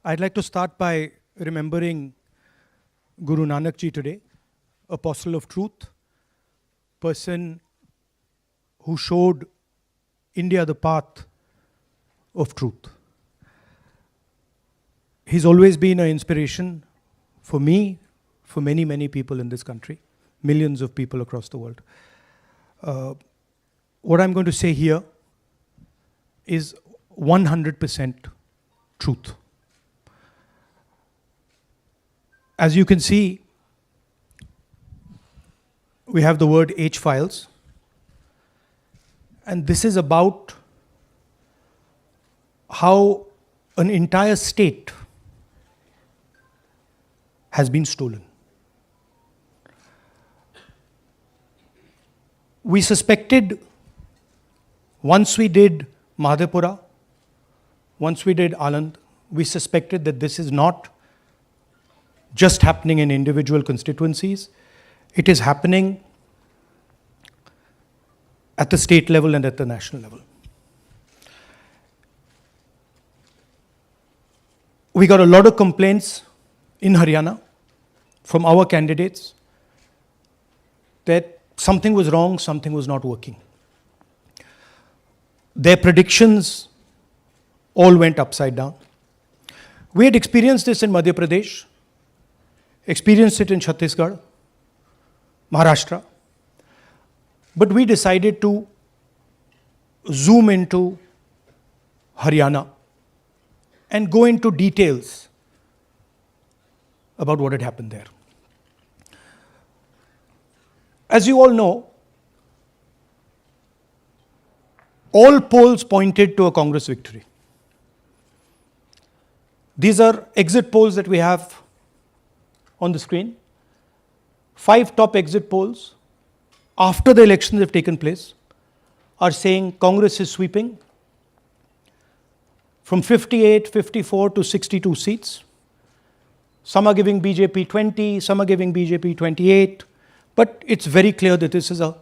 I'd like to start by remembering Guru Nanak Ji today, apostle of truth, person who showed India the path of truth. He's always been an inspiration for me, for many, many people in this country, millions of people across the world. What I'm going to say here is 100% truth. As you can see, we have the word H files, and this is about how an entire state has been stolen. We suspected, once we did Madhepura, once we did Anand, we suspected that this is not just happening in individual constituencies, it is happening at the state level and at the national level. We got a lot of complaints in Haryana from our candidates that something was wrong, something was not working. Their predictions all went upside down. We had experienced this in Madhya Pradesh, experienced it in Chhattisgarh, Maharashtra, but we decided to zoom into Haryana and go into details about what had happened there. As you all know, all polls pointed to a Congress victory. These are exit polls that we have on the screen. 5 top exit polls after the elections have taken place are saying Congress is sweeping from 58, 54 to 62 seats. Some are giving BJP 20, some are giving BJP 28, but it's very clear that this is a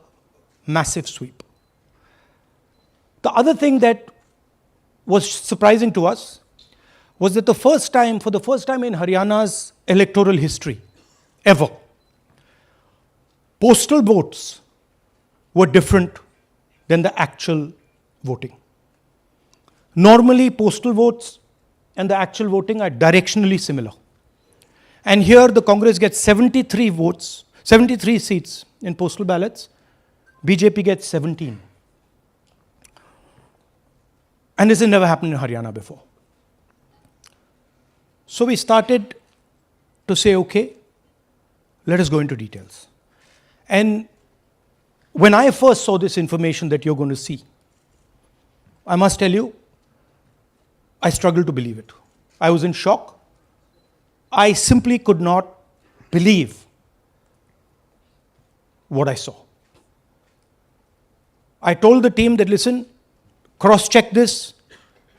massive sweep. The other thing that was surprising to us was that for the first time in Haryana's electoral history, ever, postal votes were different than the actual voting. Normally, postal votes and the actual voting are directionally similar. And here the Congress gets 73 votes, 73 seats in postal ballots, BJP gets 17. And this has never happened in Haryana before. So we started to say, okay, let us go into details. And when I first saw this information that you're going to see, I must tell you, I struggled to believe it. I was in shock. I simply could not believe what I saw. I told the team that, listen, cross-check this,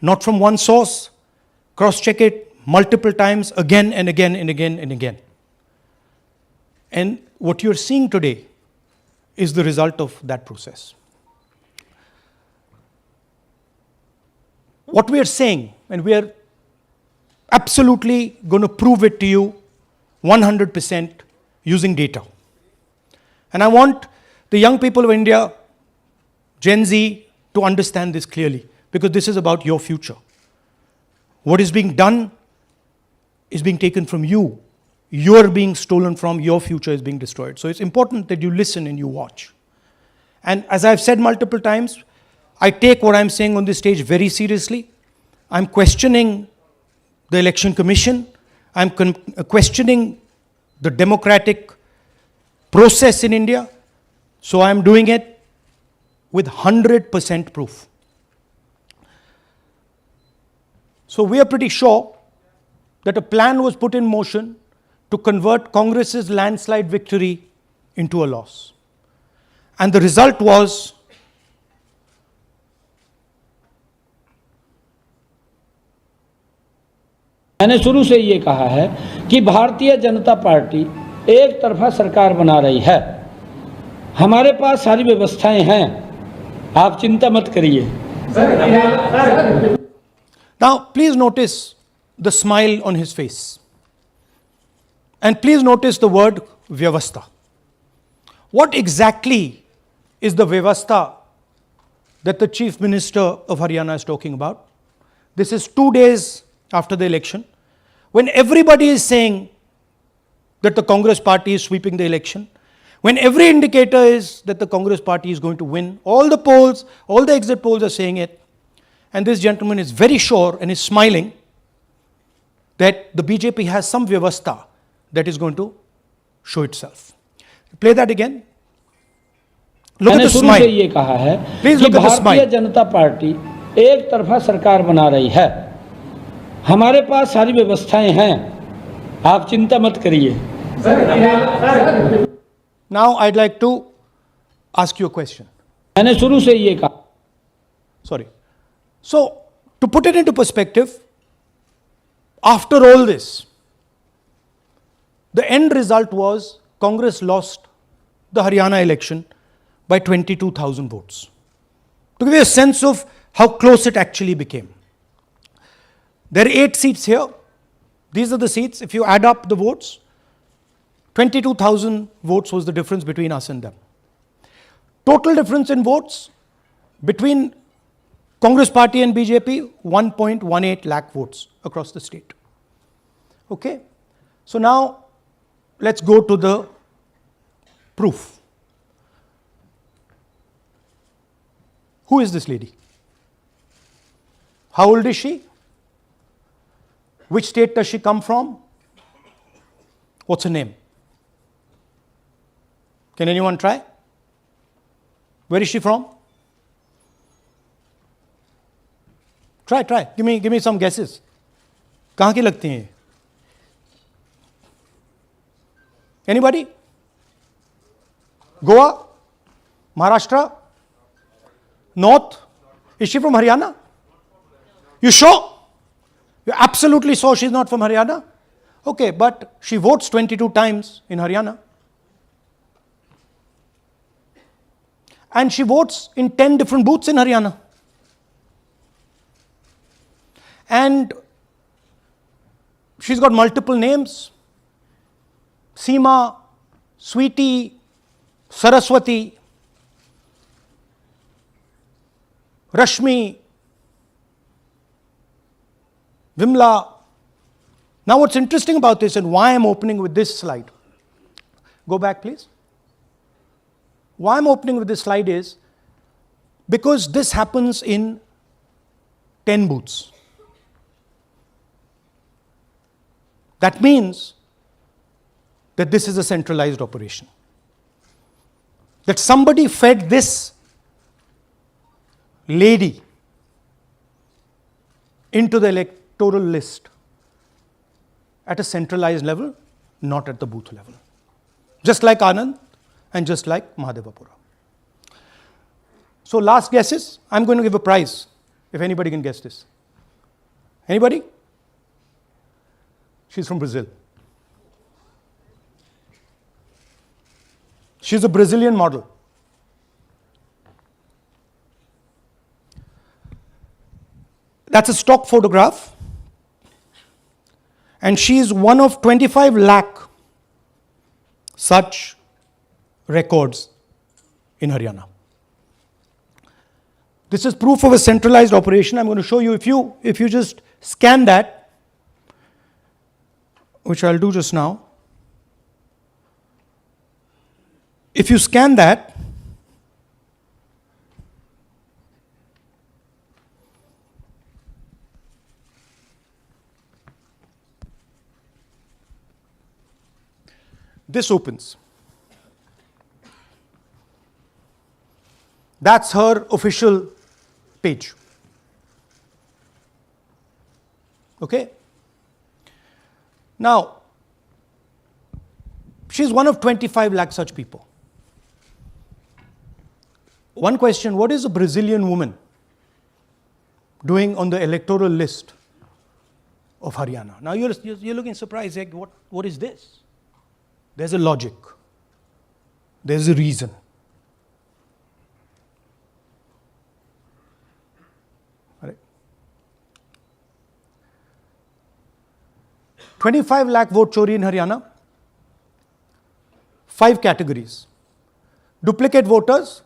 not from one source, cross-check it multiple times, again and again and again and again. And what you're seeing today is the result of that process. What we are saying, and we are absolutely going to prove it to you 100% using data. And I want the young people of India, Gen Z, to understand this clearly, because this is about your future. What is being done is being taken from you. You're being stolen from, your future is being destroyed. So it's important that you listen and you watch. And as I've said multiple times, I take what I'm saying on this stage very seriously. I'm questioning the Election Commission. I'm questioning the democratic process in India. So I'm doing it with 100% proof. So we are pretty sure that a plan was put in motion to convert Congress's landslide victory into a loss. And the result was मैंने शुरू से ये कहा है कि Bharatiya Janata party एक तरफा सरकार बना रही है। हमारे पास सारी व्यवस्थाएं हैं, आप चिंता मत करिए। Now, please notice the smile on his face. And please notice the word Vyavastha. What exactly is the Vyavastha that the Chief Minister of Haryana is talking about? This is 2 days after the election, when everybody is saying that the Congress party is sweeping the election, when every indicator is that the Congress party is going to win, all the polls, all the exit polls are saying it, and this gentleman is very sure and is smiling that the BJP has some Vyavastha that is going to show itself. Play that again. Look at मैंने the शुरू से smile. ये कहा है Please कि look at the भारतीय smile. जनता party एक तरफा सरकार बना रही है। हमारे पास सारी व्यवस्थाएं हैं, आप चिंता मत करिए। Now I'd like to ask you a question. मैंने शुरू से ये कहा। Sorry. So, to put it into perspective, after all this, the end result was Congress lost the Haryana election by 22,000 votes. To give you a sense of how close it actually became. There are 8 seats here. These are the seats. If you add up the votes, 22,000 votes was the difference between us and them. Total difference in votes between Congress party and BJP, 1.18 lakh votes across the state. Okay? So now, let's go to the proof. Who is this lady? How old is she? Which state does she come from? What's her name? Can anyone try? Where is she from? Try. Give me some guesses. कहाँ की लगती हैं? Anybody? Goa? Maharashtra? North? Is she from Haryana? You sure? You're absolutely sure she's not from Haryana? Okay, but she votes 22 times in Haryana. And she votes in 10 different booths in Haryana. And she's got multiple names. Seema, Sweetie, Saraswati, Rashmi, Vimla. Now what's interesting about this and why I'm opening with this slide. Go back please. Why I'm opening with this slide is because this happens in 10 booths. That means that this is a centralized operation. That somebody fed this lady into the electoral list at a centralized level, not at the booth level. Just like Anand and just like Mahadevapura. So last guesses, I'm going to give a prize if anybody can guess this. Anybody? She's from Brazil. She's a Brazilian model. That's a stock photograph. And she's one of 25 lakh such records in Haryana. This is proof of a centralized operation. I'm going to show you, if you just scan that, which I'll do just now. If you scan that, this opens. That's her official page. Okay? Now, she's one of 25 lakh such people. One question, what is a Brazilian woman doing on the electoral list of Haryana? Now you're looking surprised, like, what is this? There's a logic. There's a reason. All right. 25 lakh vote chori in Haryana. 5 categories. Duplicate voters,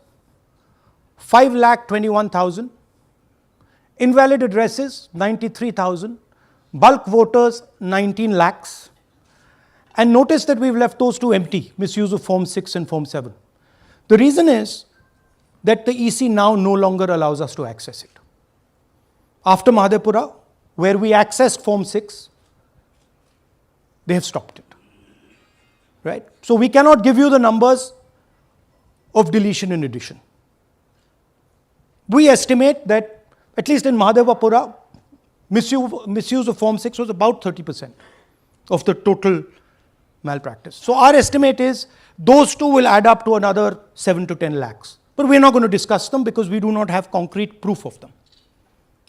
5,21,000. Invalid addresses, 93,000. Bulk voters, 19 lakhs. And notice that we've left those two empty, misuse of Form 6 and Form 7. The reason is that the EC now no longer allows us to access it. After Madhepura, where we accessed Form 6, they have stopped it. Right? So we cannot give you the numbers of deletion and addition. We estimate that, at least in Madhepura, misuse of Form 6 was about 30% of the total malpractice. So our estimate is those two will add up to another 7 to 10 lakhs. But we're not going to discuss them because we do not have concrete proof of them.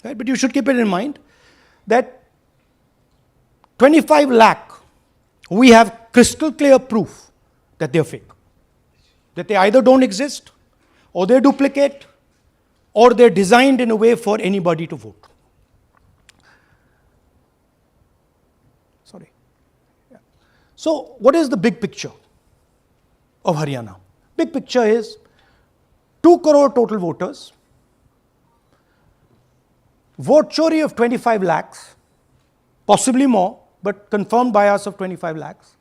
Right? But you should keep it in mind that 25 lakh, we have crystal clear proof that they're fake. That they either don't exist, or they're duplicate, or they're designed in a way for anybody to vote. Sorry. Yeah. So what is the big picture of Haryana? Big picture is 2 crore total voters, vote chori of 25 lakhs, possibly more, but confirmed bias of 25 lakhs.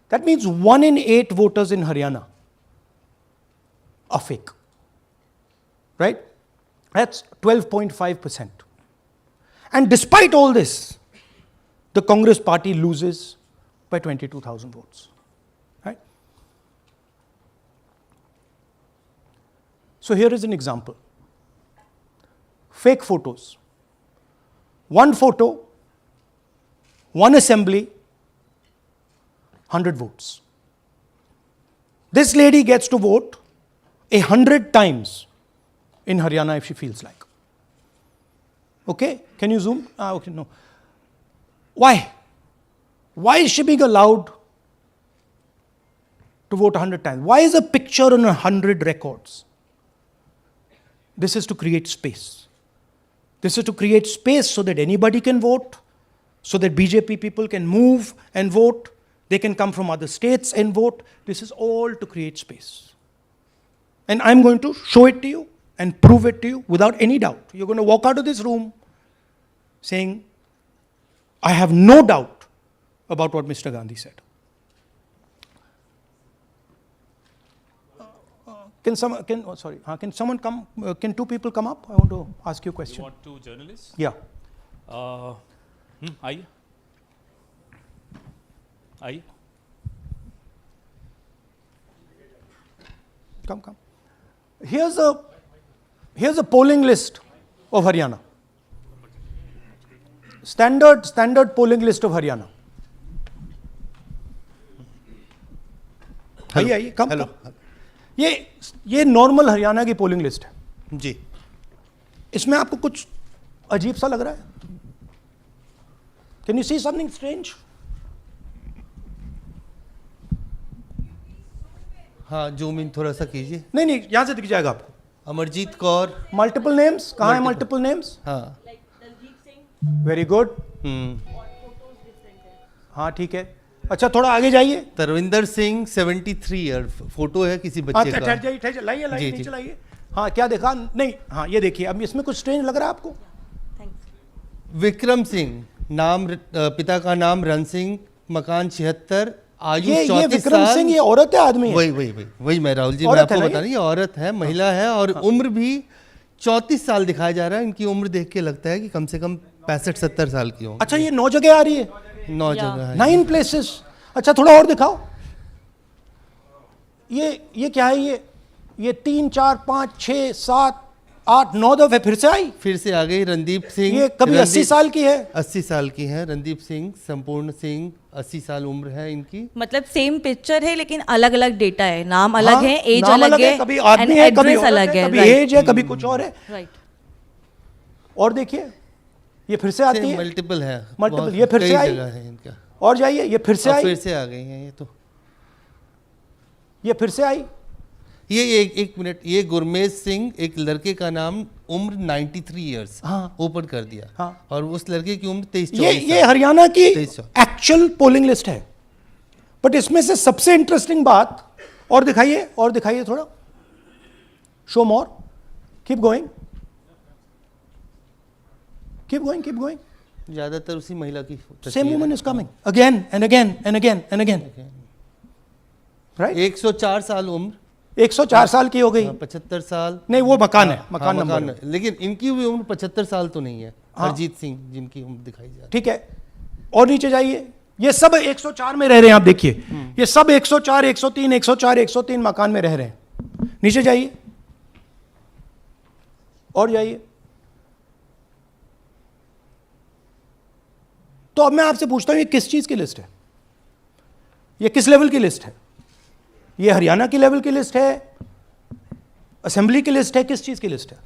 That means 1 in 8 voters in Haryana are fake. Right? That's 12.5%. And despite all this, the Congress party loses by 22,000 votes. Right? So here is an example. Fake photos. One photo, one assembly, 100 votes. This lady gets to vote 100 times in Haryana if she feels like. Okay? Can you zoom? Okay, no. Why? Why is she being allowed to vote 100 times? Why is a picture on 100 records? This is to create space. This is to create space so that anybody can vote, so that BJP people can move and vote. They can come from other states and vote. This is all to create space. And I'm going to show it to you and prove it to you without any doubt. You're going to walk out of this room saying, I have no doubt about what Mr. Gandhi said. Can someone come? Can 2 people come up? I want to ask you a question. You want 2 journalists? Yeah. आइए आइए Come. Here's a polling list of Haryana. Standard polling list of Haryana. आइए कम. ये normal Haryana की polling list है जी. इसमें आपको कुछ अजीब सा लग रहा है? Can you see something strange? हाँ, जूम इन थोड़ा सा कीजिए. नहीं यहां से दिख जाएगा आपको. अमरजीत कौर. Multiple names. कहाँ है मल्टीपल नेम्स? हाँ. Very good. हाँ ठीक है. अच्छा थोड़ा आगे जाइए. तरविंदर सिंह 73 ईयर. फोटो है किसी बच्चे का. ठहर जाइए लाइए नीचे लाइए. हाँ क्या देखा? नहीं हाँ ये देखिए. अब इसमें कुछ स्ट्रेंज लग रहा है आपको? विक्रम सिंह, नाम पिता का नाम रन सिंह, मकान 76, आयु 34 साल. विक्रम सिंह ये औरत है आदमी है? वही मैं राहुल जी मैं आपको बता रही हूँ. औरत है, महिला है और उम्र भी 34 साल दिखाया जा रहा है. इनकी उम्र देख के लगता है कि कम से कम 65-70 साल की हो. अच्छा ये 9 जगह आ रही है? 9 जगह है. 9 प्लेसेस. अच्छा थोड़ा और दिखाओ. ये क्या है? ये 3 4 5 6 7 8 9 दफे फिर से आ गई. रणदीप सिंह. ये कभी 80 साल की है? 80 साल की है. रणदीप सिंह, संपूर्ण सिंह, 80 साल उम्र है इनकी. मतलब सेम पिक्चर है लेकिन अलग अलग डेटा है. नाम अलग है, एज अलग है, कभी आदमी है, कभी अलग है, कभी एज है, कभी कुछ और है. राइट. और देखिए ये फिर से आती है. मल्टीपल है. ये फिर से आई है इनका. और जाइए ये फिर से आई. फिर से आ गई है. ये फिर से आई. ये एक मिनट, ये गुरमेज सिंह एक लड़के का नाम उम्र 93 इयर्स ओपन कर दिया। हाँ। और उस लड़के की उम्र 23 ये हरियाणा की 23 एक्चुअल पोलिंग लिस्ट है। बट इसमें से सबसे इंटरेस्टिंग बात, और दिखाइए थोड़ा, शो मोर, कीप गोइंग, ज्यादातर उसी महिला की same woman is coming again and again and again and again, right. 104 साल उम्र, 104 साल की हो गई। 75 साल नहीं, वो मकान है, मकान नंबर है। लेकिन इनकी भी उम्र 75 साल तो नहीं है। हरजीत सिंह जिनकी उम्र दिखाई जा रही है। ठीक है, और नीचे जाइए, ये सब 104 में रह रहे हैं, आप देखिए, ये सब 104, 103, 104, 103 मकान में रह रहे हैं। नीचे जाइए और जाइए। तो अब मैं आपसे पूछता हूं, ये किस चीज की लिस्ट है? ये किस लेवल की लिस्ट है? ये हरियाणा की लेवल की लिस्ट है, असेंबली की लिस्ट है, किस चीज की लिस्ट है?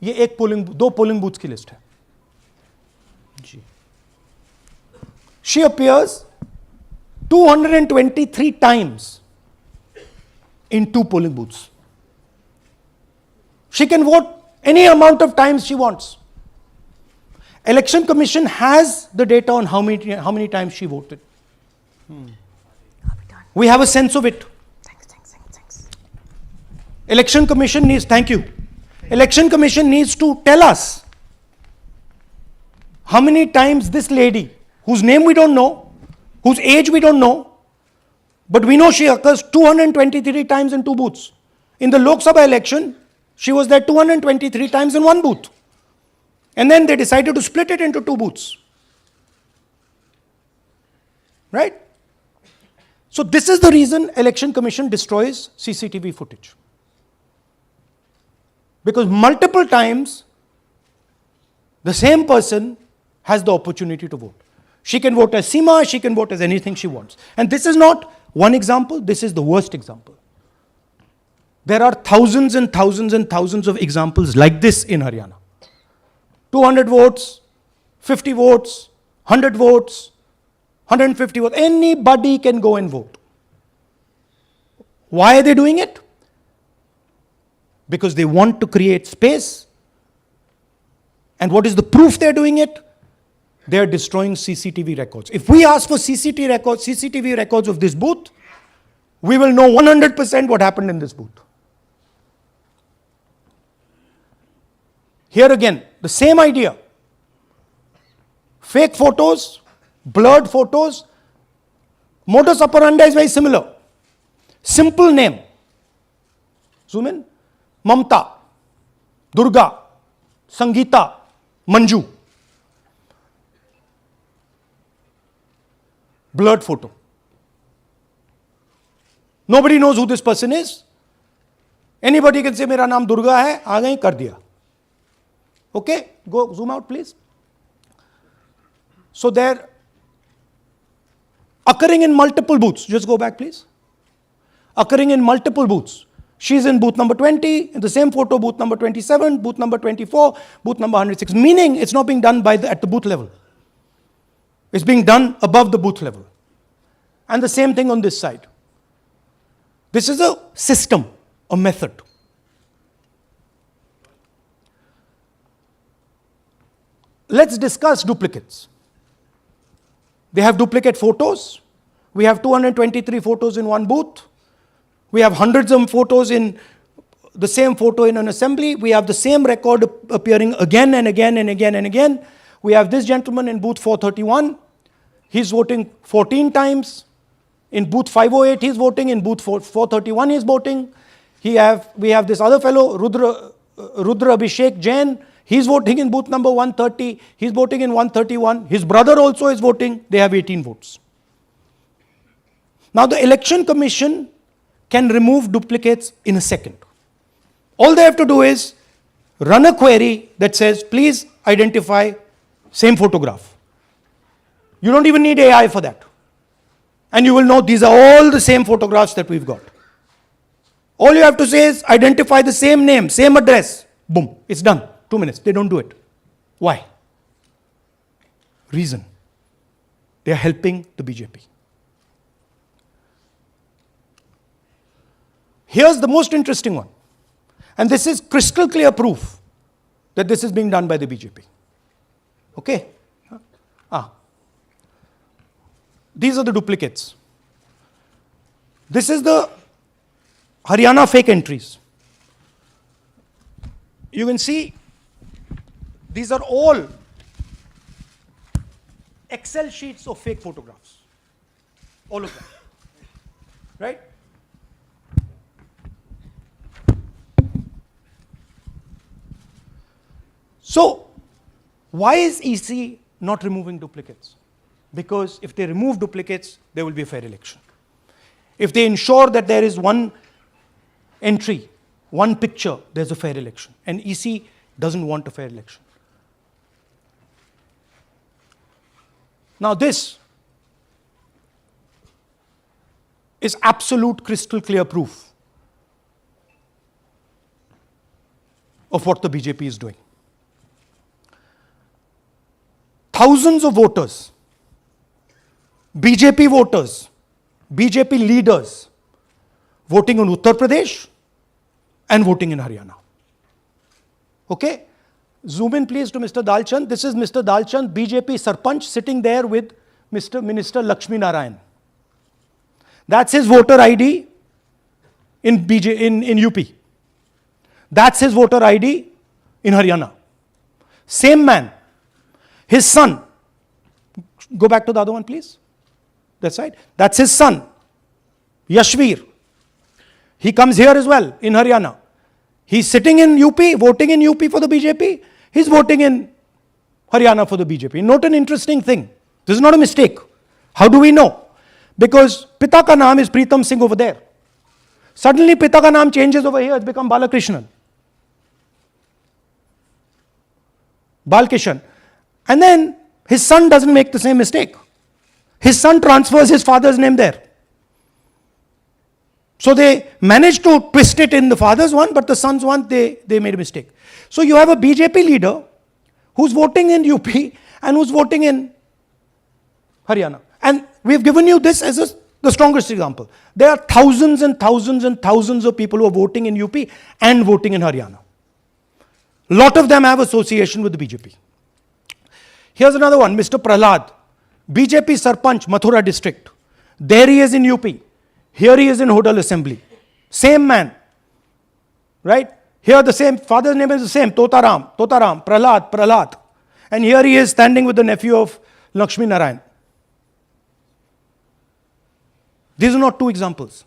ये दो पोलिंग बूथ की लिस्ट है जी। She appears 223 times in 2 polling booths. She can vote any amount of times she wants. Election Commission has the data on how many times she voted. We have a sense of it. Thanks. Election Commission needs, thank you. Election Commission needs to tell us how many times this lady, whose name we don't know, whose age we don't know, but we know she occurs 223 times in 2 booths. In the Lok Sabha election, she was there 223 times in 1 booth. And then they decided to split it into 2 booths. Right? So this is the reason Election Commission destroys CCTV footage. Because multiple times, the same person has the opportunity to vote. She can vote as Seema, she can vote as anything she wants. And this is not one example, this is the worst example. There are thousands and thousands and thousands of examples like this in Haryana. 200 votes, 50 votes, 100 votes, 150 votes. Anybody can go and vote. Why are they doing it? Because they want to create space. And what is the proof they're doing it? They are destroying CCTV records. If we ask for CCTV records of this booth, we will know 100% what happened in this booth. Here again, the same idea. Fake photos, blurred photos. Modus operandi is very similar. Simple name. Zoom in. Mamta, Durga, Sangeeta, Manju. Blurred photo. Nobody knows who this person is. Anybody can say, मेरा नाम दुर्गा है, आ गई, कर दिया. Okay, go zoom out please. So they're occurring in multiple booths. Just go back please. Occurring in multiple booths. She's in booth number 20, in the same photo, booth number 27, booth number 24, booth number 106. Meaning it's not being done at the booth level. It's being done above the booth level. And the same thing on this side. This is a system, a method. Let's discuss duplicates. They have duplicate photos. We have 223 photos in 1 booth. We have hundreds of photos in the same photo in an assembly. We have the same record appearing again and again and again and again. We have this gentleman in booth 431. He's voting 14 times. In booth 508, he's voting. In booth 431, he's voting. We have this other fellow, Rudra Abhishek Jain. He's voting in booth number 130. He's voting in 131. His brother also is voting. They have 18 votes. Now the Election Commission can remove duplicates in a second. All they have to do is run a query that says, please identify same photograph. You don't even need AI for that. And you will know these are all the same photographs that we've got. All you have to say is identify the same name, same address. Boom, it's done. 2 minutes. They don't do it. Why? Reason. They are helping the BJP. Here's the most interesting one. And this is crystal clear proof that this is being done by the BJP. Okay? These are the duplicates. This is the Haryana fake entries. You can see these are all Excel sheets of fake photographs. All of them. Right? So, why is EC not removing duplicates? Because if they remove duplicates, there will be a fair election. If they ensure that there is one entry, one picture, there's a fair election. And EC doesn't want a fair election. Now this is absolute crystal clear proof of what the BJP is doing. Thousands of voters, BJP voters, BJP leaders voting in Uttar Pradesh and voting in Haryana. Okay? Zoom in please to Mr. Dalchand. This is Mr. Dalchand, BJP Sarpanch, sitting there with Mr. Minister Lakshmi Narayan. That's his voter ID in UP. That's his voter ID in Haryana. Same man. His son. Go back to the other one, please. That's right. That's his son, Yashveer. He comes here as well in Haryana. He's sitting in UP, voting in UP for the BJP. He's voting in Haryana for the BJP. Note an interesting thing. This is not a mistake. How do we know? Because Pita ka naam is Pritam Singh over there. Suddenly Pita ka naam changes over here. It's become Balakrishnan. Balkishan. And then his son doesn't make the same mistake. His son transfers his father's name there. So they managed to twist it in the father's one, but the son's one, they made a mistake. So you have a BJP leader who's voting in UP and who's voting in Haryana. And we've given you this as the strongest example. There are thousands and thousands and thousands of people who are voting in UP and voting in Haryana. A lot of them have association with the BJP. Here's another one, Mr. Prahlad, BJP Sarpanch, Mathura district. There he is in UP. Here he is in Hodal Assembly. Same man. Right? Here the same, father's name is the same, Totaram, Prahlad. And here he is standing with the nephew of Lakshmi Narayan. These are not two examples.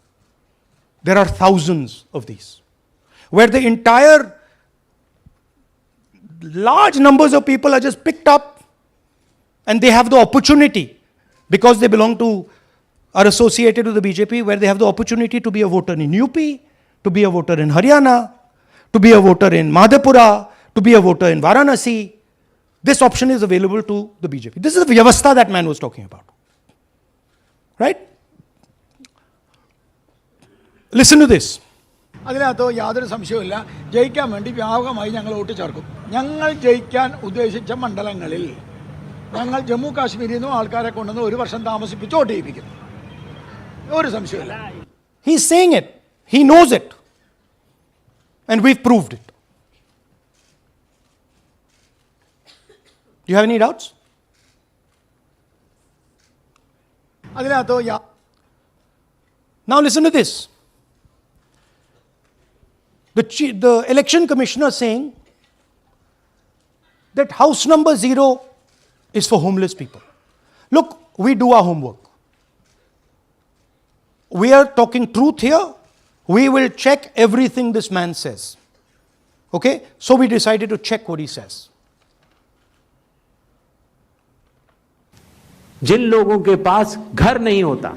There are thousands of these. Where the entire large numbers of people are just picked up and they have the opportunity, because they belong to, are associated with the BJP, where they have the opportunity to be a voter in UP, to be a voter in Haryana, to be a voter in Madhepura, to be a voter in Varanasi. This option is available to the BJP. This is the Vyavastha that man was talking about. Right? Listen to this. അതിനകത്ത് യാതൊരു സംശയവുമില്ല. ജയിക്കാൻ വേണ്ടി വ്യാപകമായി ഞങ്ങൾ vote ചേർക്കും. ഞങ്ങൾ ജയിക്കാൻ ഉദ്ദേശിച്ച മണ്ഡലങ്ങളിൽ ഞങ്ങൾ ജമ്മു കാശ്മീരിൽ നിന്നും ആൾക്കാരെ കൊണ്ടുവന്ന് ഒരു വർഷം താമസിപ്പിച്ച് വോട്ട് ചെയ്യിപ്പിക്കും. ഒരു സംശയമില്ല. He's saying it. He knows it. And we've proved it. Do you have any doubts? അതിനകത്ത് Now listen to this. The election commissioner saying that house number 0 is for homeless people. Look, we do our homework. We are talking truth here. We will check everything this man says. Okay? So we decided to check what he says. जिन लोगों के पास घर नहीं होता,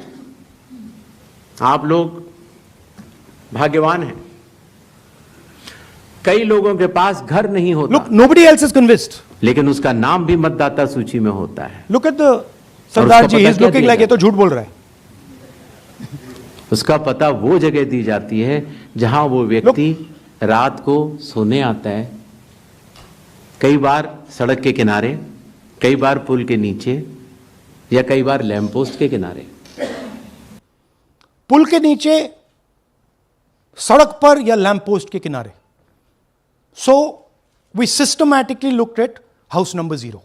आप लोग भाग्यवान हैं. कई लोगों के पास घर नहीं होता. Look, nobody else is convinced. लेकिन उसका नाम भी मतदाता सूची में होता है. Look at the Sardar ji, he's looking like ये तो झूठ बोल रहा है. उसका पता वो जगह दी जाती है जहां वो व्यक्ति रात को सोने आता है. कई बार सड़क के किनारे, कई बार पुल के नीचे, या कई बार लैंप पोस्ट के किनारे. पुल के नीचे सड़क पर या लैंप पोस्ट के किनारे. So we systematically looked at house number 0.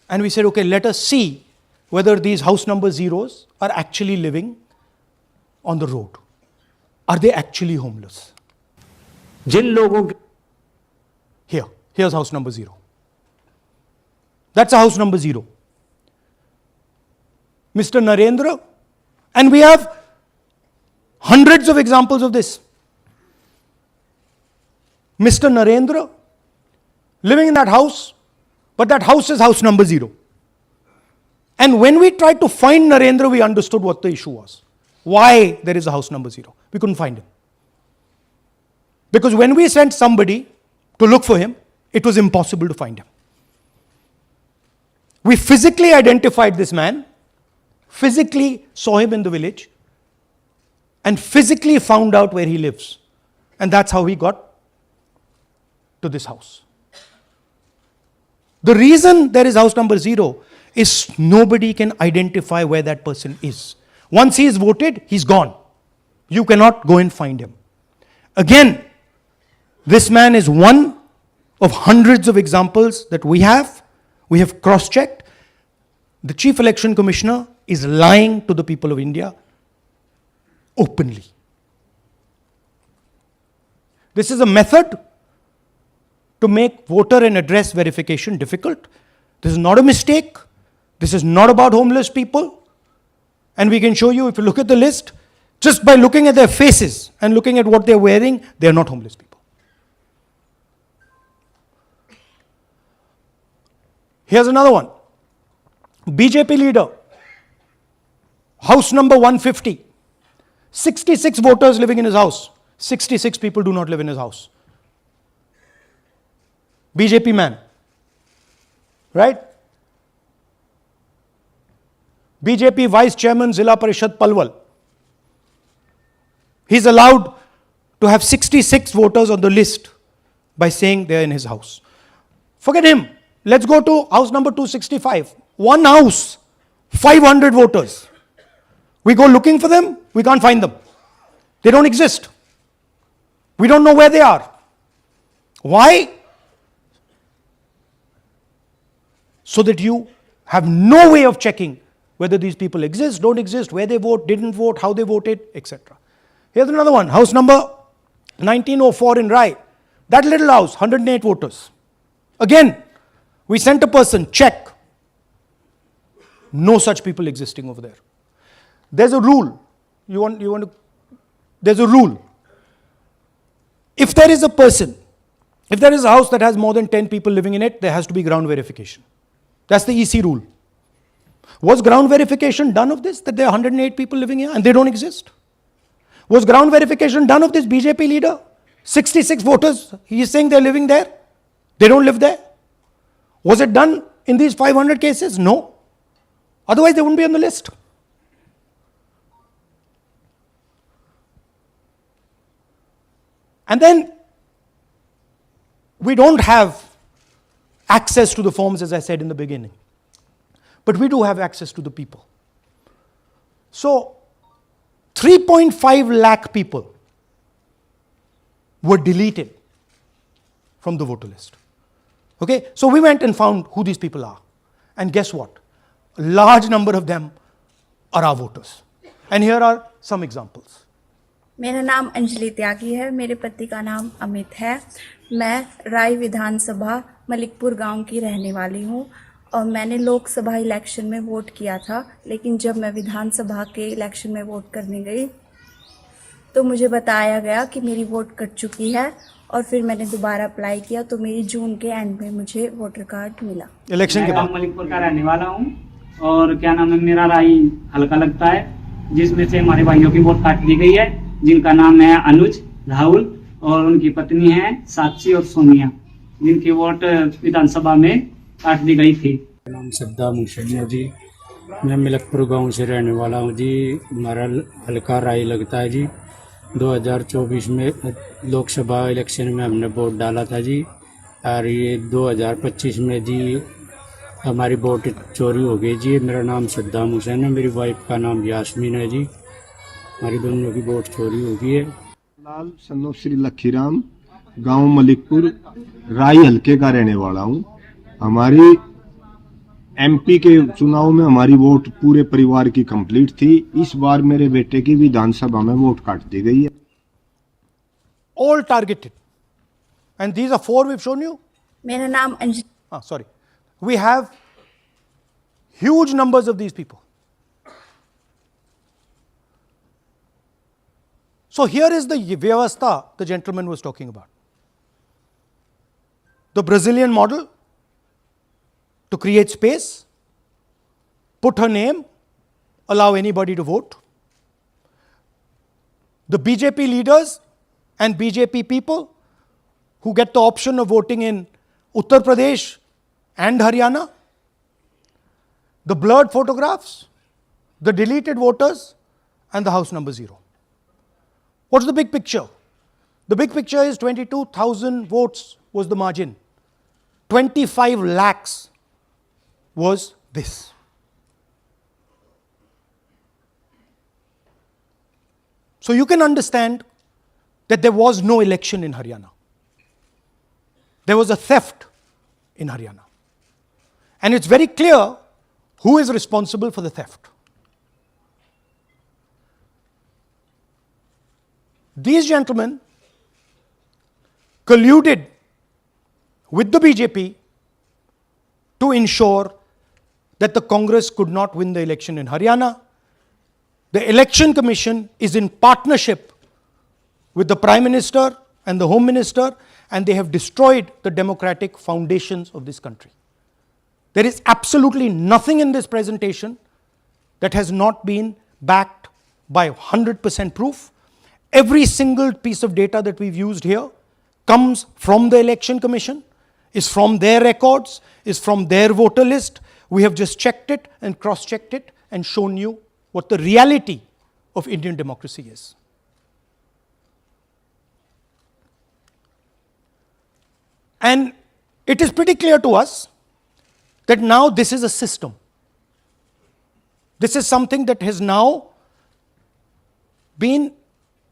And we said, okay, let us see whether these house number zeros are actually living on the road. Are they actually homeless? जिन लोगों के Here's house number 0. That's a house number 0. Mr. Narendra, and we have hundreds of examples of this. Mr. Narendra living in that house, but that house is house number 0. And when we tried to find Narendra, we understood what the issue was. Why there is a house number 0. We couldn't find him. Because when we sent somebody to look for him, it was impossible to find him. We physically identified this man, physically saw him in the village, and physically found out where he lives. And that's how he got to this house. The reason there is house number 0 is nobody can identify where that person is. Once he is voted, he's gone. You cannot go and find him. Again, this man is one of hundreds of examples that we have. We have cross-checked. The Chief Election Commissioner is lying to the people of India openly. This is a method to make voter and address verification difficult. This is not a mistake. This is not about homeless people. And we can show you, if you look at the list, just by looking at their faces and looking at what they're wearing, they're not homeless people. Here's another one. BJP leader, house number 150. 66 voters living in his house. 66 people do not live in his house. BJP man. Right? BJP Vice Chairman Zilla Parishad Palwal. He's allowed to have 66 voters on the list by saying they're in his house. Forget him. Let's go to house number 265. One house, 500 voters. We go looking for them, we can't find them. They don't exist. We don't know where they are. Why? So that you have no way of checking whether these people exist, don't exist, where they vote, didn't vote, how they voted, etc. Here's another one, house number 1904 in Rai. That little house, 108 voters. Again, we sent a person, check. No such people existing over there. There's a rule. There's a rule. If there is a person, if there is a house that has more than 10 people living in it, there has to be ground verification. That's the EC rule. Was ground verification done of this, that there are 108 people living here and they don't exist? Was ground verification done of this BJP leader? 66 voters, he is saying they're living there. They don't live there. Was it done in these 500 cases? No. Otherwise, they wouldn't be on the list. And then, we don't have access to the forms, as I said in the beginning. But we do have access to the people. So, 3.5 lakh people were deleted from the voter list. Okay, so we went and found who these people are. And guess what? A large number of them are our voters. And here are some examples. मेरा नाम अंजलि त्यागी है, मेरे पति का नाम अमित है। मैं राय विधानसभा मलिकपुर गांव की रहने वाली हूं और मैंने लोकसभा इलेक्शन में वोट किया था, लेकिन जब मैं विधानसभा के इलेक्शन में वोट करने गई तो मुझे बताया गया कि मेरी वोट कट चुकी है और फिर मैंने दोबारा अप्लाई किया तो मेरी जून के एंड में मुझे वोटर कार्ड मिला। इलेक्शन के बाद मलिकपुर का रहने वाला हूँ और क्या नाम है, मेरा राय हल्का लगता है, जिसमें से हमारे भाइयों की वोट काट दी गई है, जिनका नाम है अनुज, राहुल और उनकी पत्नी है साक्षी और सोनिया, जिनकी वोट विधानसभा में काट दी गई थी। नाम श्रद्धा मुशैया जी, मैं मलिकपुर गांव से रहने वाला हूं जी। हमारा हल्का राय लगता है जी। 2024 में लोकसभा इलेक्शन में हमने वोट डाला था जी और ये 2025 में जी हमारी वोट चोरी हो गई जी। मेरा नाम श्रद्धा मुशैया है, मेरी वाइफ का नाम यास्मीन है जी। हमारी दोनों की वोट चोरी हो गई है। लाल सन्नो श्री लखीराम, गांव मलिकपुर, राई हल्के का रहने वाला हूं। हमारी एमपी के चुनाव में हमारी वोट पूरे परिवार की कंप्लीट थी। इस बार मेरे बेटे की विधानसभा में वोट काट दी गई है। All targeted. And these are 4 we've shown you. मेरा नाम Anjali. Sorry. We have huge numbers of these people. So here is the vyavastha the gentleman was talking about. The Brazilian model to create space, put her name, allow anybody to vote. The BJP leaders and BJP people who get the option of voting in Uttar Pradesh and Haryana, the blurred photographs, the deleted voters, and the house number 0. What's the big picture? The big picture is 22,000 votes was the margin. 25 lakhs was this. So you can understand that there was no election in Haryana. There was a theft in Haryana. And it's very clear who is responsible for the theft. These gentlemen colluded with the BJP to ensure that the Congress could not win the election in Haryana. The Election Commission is in partnership with the Prime Minister and the Home Minister, and they have destroyed the democratic foundations of this country. There is absolutely nothing in this presentation that has not been backed by 100% proof. Every single piece of data that we've used here comes from the Election Commission, is from their records, is from their voter list. We have just checked it and cross-checked it and shown you what the reality of Indian democracy is. And it is pretty clear to us that now this is a system. This is something that has now been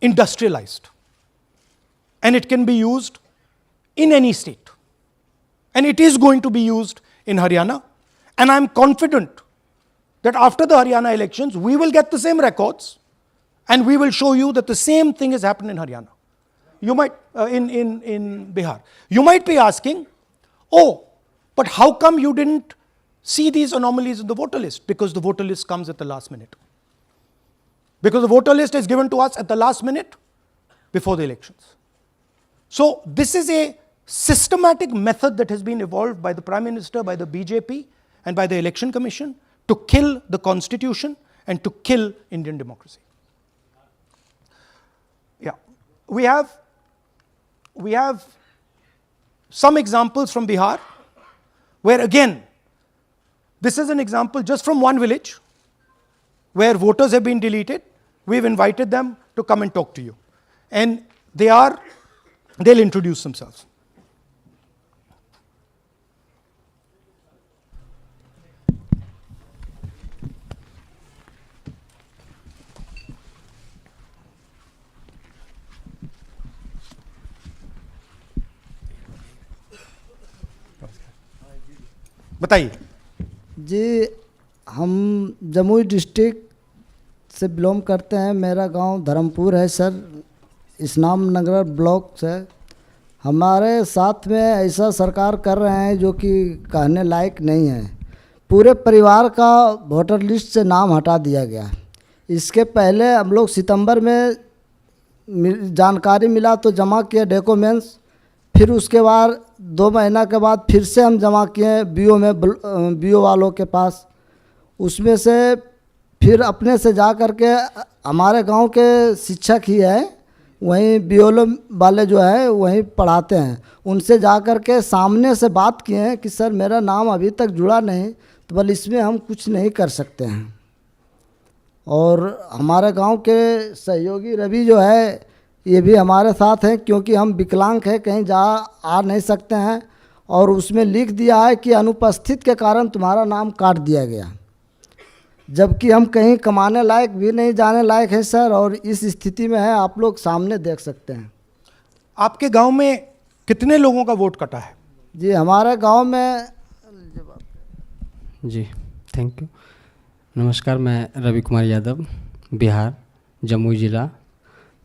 industrialized. And it can be used in any state. And it is going to be used in Haryana. And I'm confident that after the Haryana elections, we will get the same records and we will show you that the same thing has happened in Haryana. You might, in Bihar. You might be asking, oh, but how come you didn't see these anomalies in the voter list? Because the voter list comes at the last minute. Because the voter list is given to us at the last minute before the elections. So this is a systematic method that has been evolved by the Prime Minister, by the BJP, and by the Election Commission to kill the Constitution and to kill Indian democracy. Yeah, we have some examples from Bihar, where again, this is an example just from one village, where voters have been deleted. We've invited them to come and talk to you. And they'll introduce themselves. बताइए जी। हम Jamui district से belong करते हैं। मेरा गांव धर्मपुर है sir, इस्लाम नगर block से। हमारे साथ में ऐसा सरकार कर रहे हैं जो कि कहने लायक नहीं है। पूरे परिवार का वोटर लिस्ट से नाम हटा दिया गया। इसके पहले हम लोग सितंबर में जानकारी मिला तो जमा किए डॉक्यूमेंट्स, फिर उसके बाद 2 महीना के बाद फिर से हम जमा किए बीओ में, बीओ वालों के पास। उसमें से फिर अपने से जा कर के हमारे गांव के शिक्षक ही है, वहीं बीओ वाले जो है वहीं पढ़ाते हैं, उनसे जा कर के सामने से बात किए हैं कि सर मेरा नाम अभी तक जुड़ा नहीं, तो बोले इसमें हम कुछ नहीं कर सकते हैं। और हमारे गांव के सहयोगी रवि जो है ये भी हमारे साथ हैं, क्योंकि हम विकलांग हैं, कहीं आ नहीं सकते हैं। और उसमें लिख दिया है कि अनुपस्थित के कारण तुम्हारा नाम काट दिया गया। जबकि हम कहीं कमाने लायक भी नहीं जाने लायक है सर, और इस स्थिति में है, आप लोग सामने देख सकते हैं। आपके गांव में कितने लोगों का वोट कटा है? जी हमारे गांव में जी थैंक यू। नमस्कार, मैं रवि कुमार यादव, बिहार, जमुई जिला,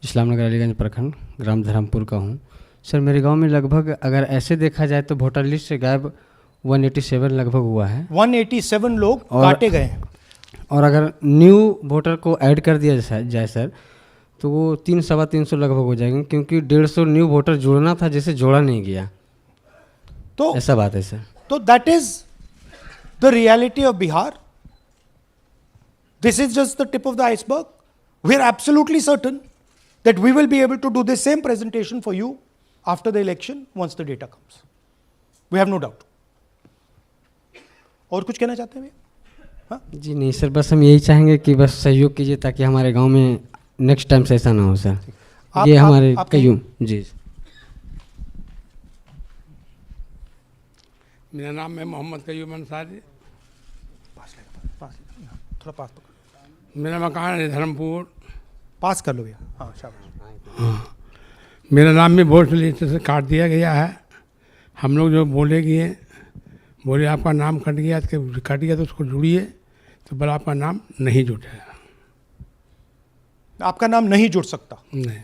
इस्लामनगर अलीगंज प्रखंड, ग्राम धर्मपुर का हूँ। सर मेरे गांव में लगभग अगर ऐसे देखा जाए तो वोटर लिस्ट से गायब 187 लगभग हुआ है। 187 लोग काटे गए हैं। और अगर न्यू वोटर को ऐड कर दिया जाए सर, तो वो 300-325 लगभग हो जाएंगे, क्योंकि 150 न्यू वोटर जोड़ना था जिसे जोड़ा नहीं गया। तो ऐसा बात है सर। तो that is the reality of Bihar. This is just the tip of the iceberg. We are absolutely certain that we will be able to do the same presentation for you after the election once the data comes. We have no doubt. और कुछ कहना चाहते हैं? हाँ? जी नहीं sir, बस हम यही चाहेंगे कि बस सहयोग कीजिए ताकि हमारे गांव में नेक्स्ट टाइम से ऐसा ना हो सर। ये हमारे कयूम जी। मेरा नाम है मोहम्मद कयूम अंसारी। थोड़ा पास मेरा मकान है धर्मपुर। पास कर लो भैया। हाँ शाबाश। हाँ, मेरा नाम भी वोट लिस्ट से काट दिया गया है। हम लोग जो बोले आपका नाम कट गया तो उसको जुड़िए, तो बोला आपका नाम नहीं जुटेगा। आपका नाम नहीं जुड़ सकता। नहीं।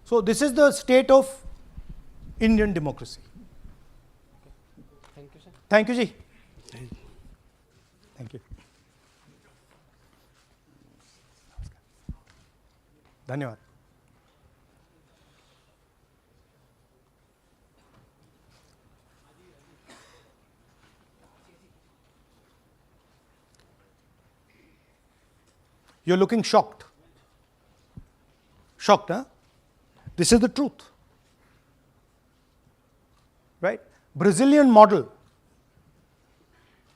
So this is the state of Indian democracy. Thank you sir. Thank you ji. Thank you. धन्यवाद। You're looking shocked. Shocked, huh? This is the truth. Right? Brazilian model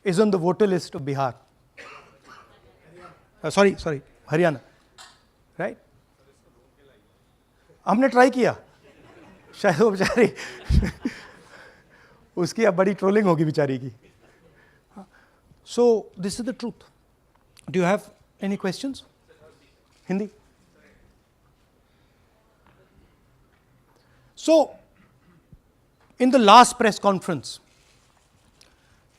is on the voter list of Bihar. Sorry, Haryana. Right? हमने try किया, शायद वो बेचारी उसकी अब बड़ी trolling होगी बेचारी की। So this is the truth. Do you have any questions? Hindi? So in the last press conference,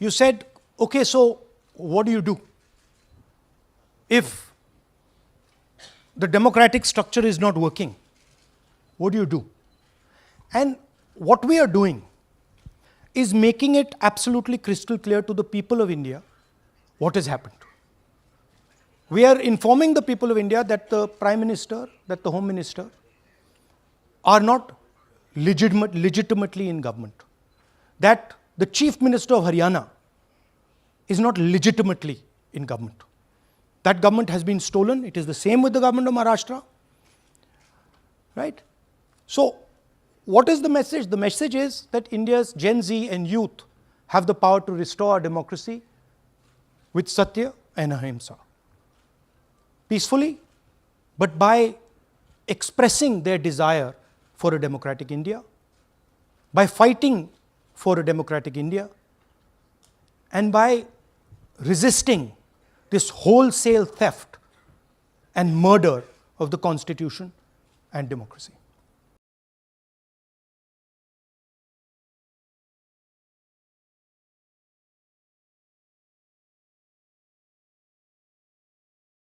you said, okay, so what do? If the democratic structure is not working, what do? And what we are doing is making it absolutely crystal clear to the people of India what has happened. We are informing the people of India that the Prime Minister, that the Home Minister are not legitimately in government. That the Chief Minister of Haryana is not legitimately in government. That government has been stolen. It is the same with the government of Maharashtra. Right? So, what is the message? The message is that India's Gen Z and youth have the power to restore our democracy with Satya and Ahimsa. Peacefully, but by expressing their desire for a democratic India, by fighting for a democratic India, and by resisting this wholesale theft and murder of the Constitution and democracy.